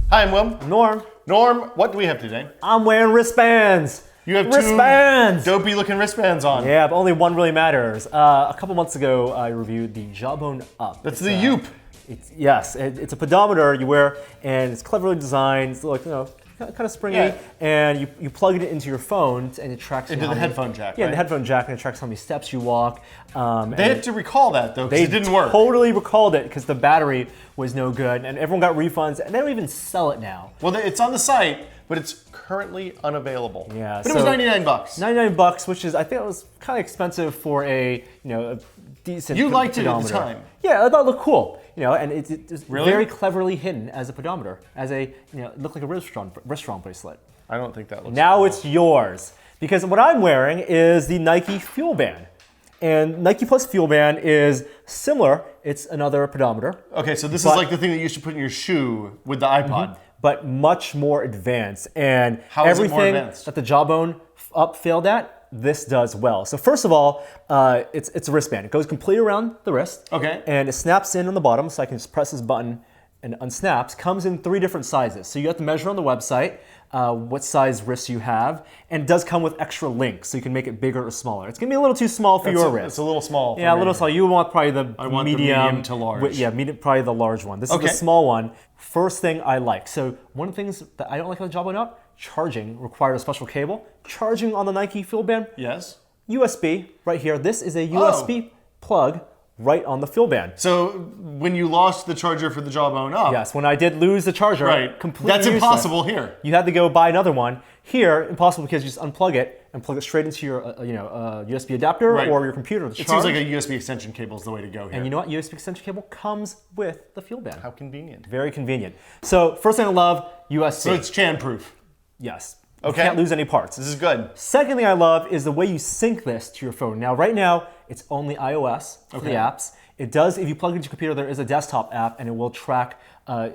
Hi, I'm Will. Norm. Norm, what do we have today? I'm wearing wristbands. You have wristbands. two dopey looking wristbands on. Yeah, but only one really matters. A couple months ago, I reviewed the Jawbone Up. That's the Yoop. It's a pedometer you wear, and it's cleverly designed. It's like, kind of springy, and you plug it into your phone, and it tracks into the headphone jack. Yeah, right? the headphone jack, and it tracks how many steps you walk. They had to recall that though, because it didn't work. They totally recalled it because the battery was no good, and everyone got refunds, and they don't even sell it now. Well, it's on the site, but it's currently unavailable. Yeah, but it was $99. $99, which is, I think it was kind of expensive for a decent. You liked it at pedometer. the time. Yeah, I thought it looked cool. And it's really? very cleverly hidden as a pedometer, as it looked like a wrist-strong bracelet. I don't think that looks Now cool. it's yours, because what I'm wearing is the Nike FuelBand. And Nike Plus FuelBand is similar. It's another pedometer. Okay, so this is like the thing that you used to put in your shoe with the iPod. But much more advanced. And How is it everything more advanced? that the Jawbone Up failed at, this does well. So first of all, it's a wristband. It goes completely around the wrist. Okay. And it snaps in on the bottom, so I can just press this button and it unsnaps. Comes in 3 different sizes. So you have to measure on the website what size wrist you have. And it does come with extra links, so you can make it bigger or smaller. It's gonna be a little too small for your wrist. It's a little small. For Yeah, me. a little small. You want probably the medium to large. Probably the large one. This is the small one. First thing I like. So one of the things that I don't like on the Jawbone Up, charging requires a special cable. Charging on the Nike FuelBand, yes. USB right here. This is a USB plug right on the FuelBand. So when you lost the charger for the Jawbone Up, yes, when I did lose the charger, completely that's useless. impossible here. You had to go buy another one. Here, impossible because you just unplug it and plug it straight into your USB adapter or your computer. It seems like a USB extension cable is the way to go here. And you know what? USB extension cable comes with the FuelBand. How convenient. Very convenient. So first thing I love, USB. So it's Chan-proof. Yes. Okay. You can't lose any parts. This is good. Second thing I love is the way you sync this to your phone. Now, right now, it's only iOS for the apps. It does, if you plug it into your computer, there is a desktop app, and it will track,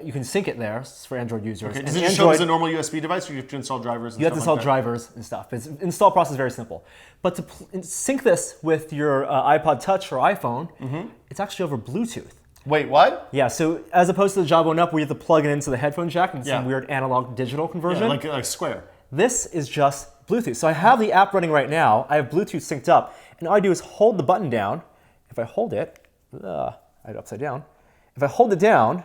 you can sync it there for Android users. Okay. And Does it just show as a normal USB device, or you have to install drivers and You have to install like drivers and stuff. Its install process is very simple. But to sync this with your iPod Touch or iPhone, it's actually over Bluetooth. Wait, what? Yeah, so as opposed to the Jawbone Up, where you have to plug it into the headphone jack and some weird analog digital conversion. Yeah, like Square. This is just Bluetooth. So I have the app running right now. I have Bluetooth synced up. And all I do is hold the button down. If I hold it, I had it upside down. If I hold it down,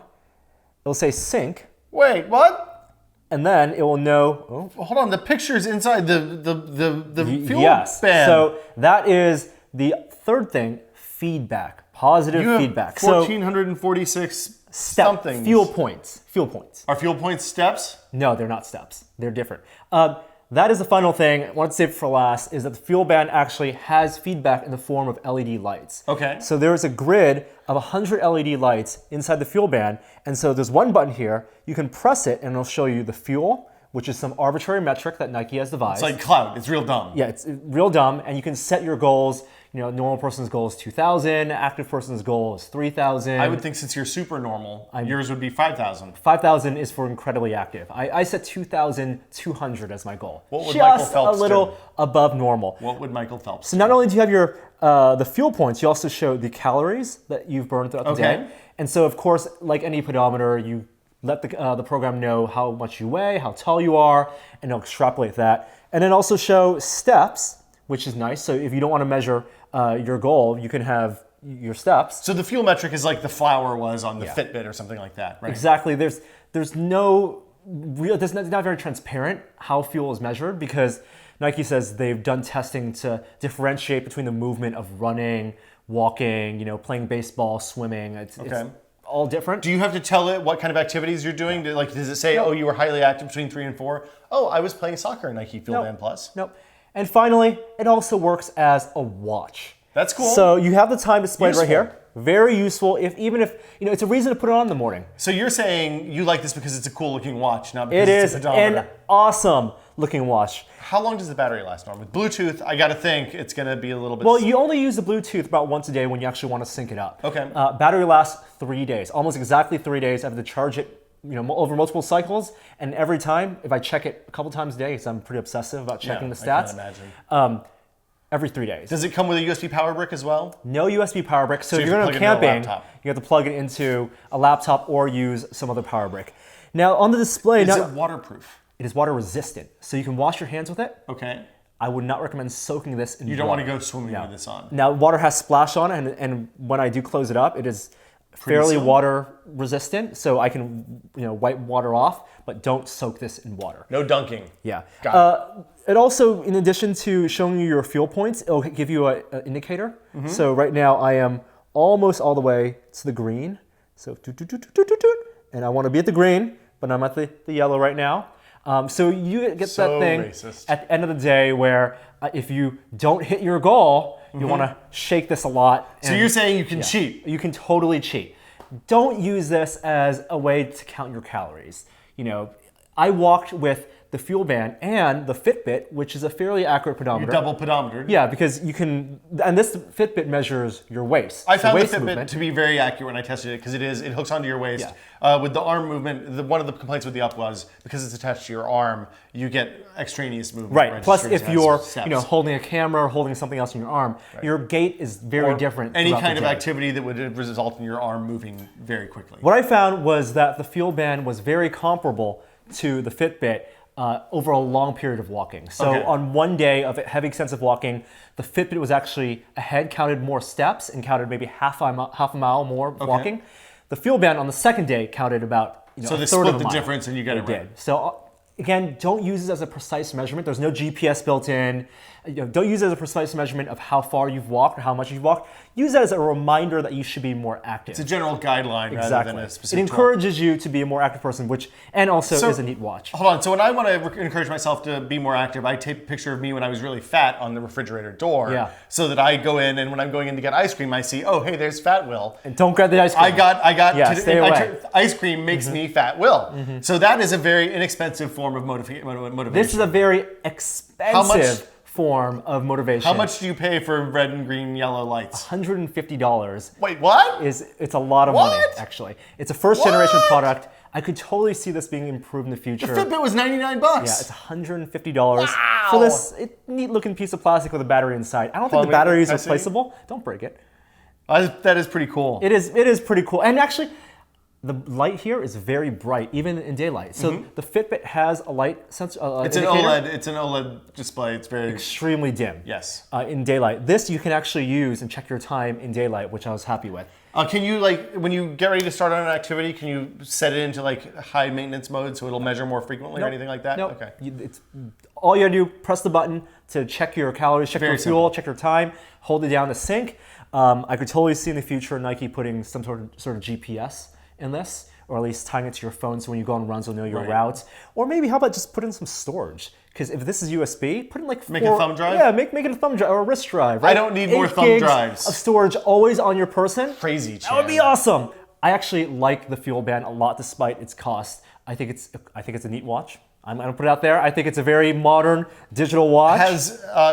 it'll say sync. Wait, what? And then it will know. Oh. Hold on, the picture's inside the fuel yes. band. So that is the third thing, feedback, positive feedback. 1,446 something. Fuel points. Fuel points. Are fuel points steps? No, they're not steps. They're different. That is the final thing. I want to save it for last, is that the FuelBand actually has feedback in the form of LED lights. Okay. So there's a grid of 100 LED lights inside the FuelBand, and so there's one button here. You can press it, and it'll show you the fuel, which is some arbitrary metric that Nike has devised. It's like cloud. It's real dumb. Yeah, it's real dumb, and you can set your goals. Normal person's goal is 2,000. Active person's goal is 3,000. I would think since you're super normal, yours would be 5,000. 5,000 is for incredibly active. I set 2,200 as my goal. What would Just Michael Phelps a little do? above normal. What would Michael Phelps So not only do you have your the fuel points, you also show the calories that you've burned throughout the day. And so, of course, like any pedometer, you let the program know how much you weigh, how tall you are, and it'll extrapolate that. And then also show steps, which is nice. So if you don't want to measure your goal, you can have your steps. So the fuel metric is like the flour was on the Fitbit or something like that, right? Exactly. It's not very transparent how fuel is measured, because Nike says they've done testing to differentiate between the movement of running, walking, playing baseball, swimming. It's all different. Do you have to tell it what kind of activities you're doing? Does it say, oh, you were highly active between 3 and 4? Oh, I was playing soccer in Nike FuelBand Plus. Nope. And finally, it also works as a watch. That's cool. So you have the time displayed right here. Very useful, even if it's a reason to put it on in the morning. So you're saying you like this because it's a cool looking watch, not because it's a pedometer. an awesome looking watch. How long does the battery last, Norm? With Bluetooth, I gotta think it's gonna be a little bit... Well, you only use the Bluetooth about once a day when you actually want to sync it up. Okay. Battery lasts 3 days, almost exactly 3 days. I have to charge it over multiple cycles, and every time, if I check it a couple times a day, because I'm pretty obsessive about checking the stats. I can imagine. every 3 days. Does it come with a USB power brick as well? No USB power brick. So if you you're have going to to plug it into a camping, laptop. you have to plug it into a laptop or use some other power brick. Now on the display, Is it waterproof? it is water resistant, so you can wash your hands with it. Okay. I would not recommend soaking this in water. You don't want to go swimming with this on. Now water has splash on it, and when I do close it up, it is fairly sealed? water resistant, so I can wipe water off, but don't soak this in water. No dunking. Yeah. Got It also, in addition to showing you your fuel points, it'll give you an indicator. So right now I am almost all the way to the green. So and I want to be at the green, but I'm at the yellow right now. So you get So that thing racist. at the end of the day where if you don't hit your goal, you want to shake this a lot. So you're saying you can cheat? You can totally cheat. Don't use this as a way to count your calories. I walked with the FuelBand and the Fitbit, which is a fairly accurate pedometer. Double pedometer. Yeah, because you can, and this Fitbit measures your waist. I found the waist Fitbit movement. to be very accurate when I tested it because it hooks onto your waist. With the arm movement, one of the complaints with the Up was because it's attached to your arm, you get extraneous movement. Right. Plus, if registering you're as steps. holding a camera or holding something else in your arm, your gait is very different. Any throughout the kind of day. activity that would result in your arm moving very quickly. What I found was that the FuelBand was very comparable to the Fitbit over a long period of walking. So on one day of heavy, extensive walking, the Fitbit was actually ahead, counted more steps, and counted maybe half a mile more walking. The FuelBand on the second day counted about so a they third split of a the mile. difference and you get it right. So again, don't use it as a precise measurement. There's no GPS built in. Don't use it as a precise measurement of how far you've walked or how much you've walked. Use it as a reminder that you should be more active. It's a general guideline rather than a specific It encourages you to be a more active person, and also is a neat watch. Hold on. So when I want to encourage myself to be more active, I take a picture of me when I was really fat on the refrigerator door, so that I go in and when I'm going in to get ice cream, I see, oh, hey, there's Fat Will. And don't grab the ice cream. I got. Stay away. Ice cream makes me Fat Will. So that is a very inexpensive form of motivation. This is a very expensive form of motivation. How much do you pay for red and green, yellow lights? $150. Wait, what? It's a lot of money, actually. It's a first generation product. I could totally see this being improved in the future. The Fitbit was $99. Yeah, it's $150 for this neat looking piece of plastic with a battery inside. I don't think the battery is replaceable. Don't break it. That is pretty cool. It is pretty cool. And actually, the light here is very bright, even in daylight. So the Fitbit has a light sensor. It's indicator. an OLED. It's an OLED display. It's very extremely dim. Yes. In daylight, this you can actually use and check your time in daylight, which I was happy with. Can you when you get ready to start on an activity, can you set it into high maintenance mode so it'll measure more frequently or anything like that? Nope. Okay. It's all you gotta do. Press the button to check your calories, check your fuel, check your time. Hold it down to sync. I could totally see in the future Nike putting some sort of GPS in this, or at least tying it to your phone so when you go on runs, you'll know your routes. Or maybe how about just put in some storage? Because if this is USB, put in make a thumb drive? Yeah, make it a thumb drive or a wrist drive. Right? I don't need more 8 thumb gigs drives. of storage always on your person. Crazy. That would be awesome. I actually like the FuelBand a lot despite its cost. I think it's a neat watch. I'm gonna put it out there. I think it's a very modern digital watch.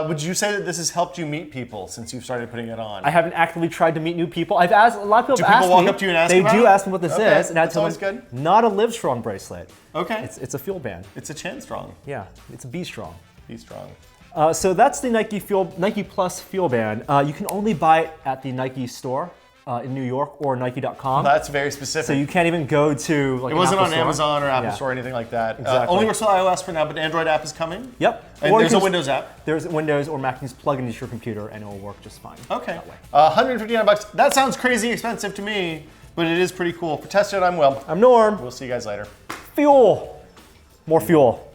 Would you say that this has helped you meet people since you've started putting it on? I haven't actively tried to meet new people. I've asked a lot of people. Do people walk up to you and ask They about do it? ask me what this is, and I tell them good. not a Livestrong bracelet. Okay. It's a FuelBand. It's a Chan Strong. Yeah, it's a Be Strong. Be Strong. So that's the Nike Plus FuelBand. You can only buy it at the Nike store in New York or Nike.com. That's very specific. So you can't even go to it wasn't an Apple on store. Amazon or Apple Store or anything like that. Exactly. Only works with iOS for now, but Android app is coming. Yep. And there's a Windows app. There's Windows or Mac. You just plug into your computer and it will work just fine. Okay. $159. That sounds crazy expensive to me, but it is pretty cool. For Test It, I'm Will. I'm Norm. We'll see you guys later. Fuel. More fuel.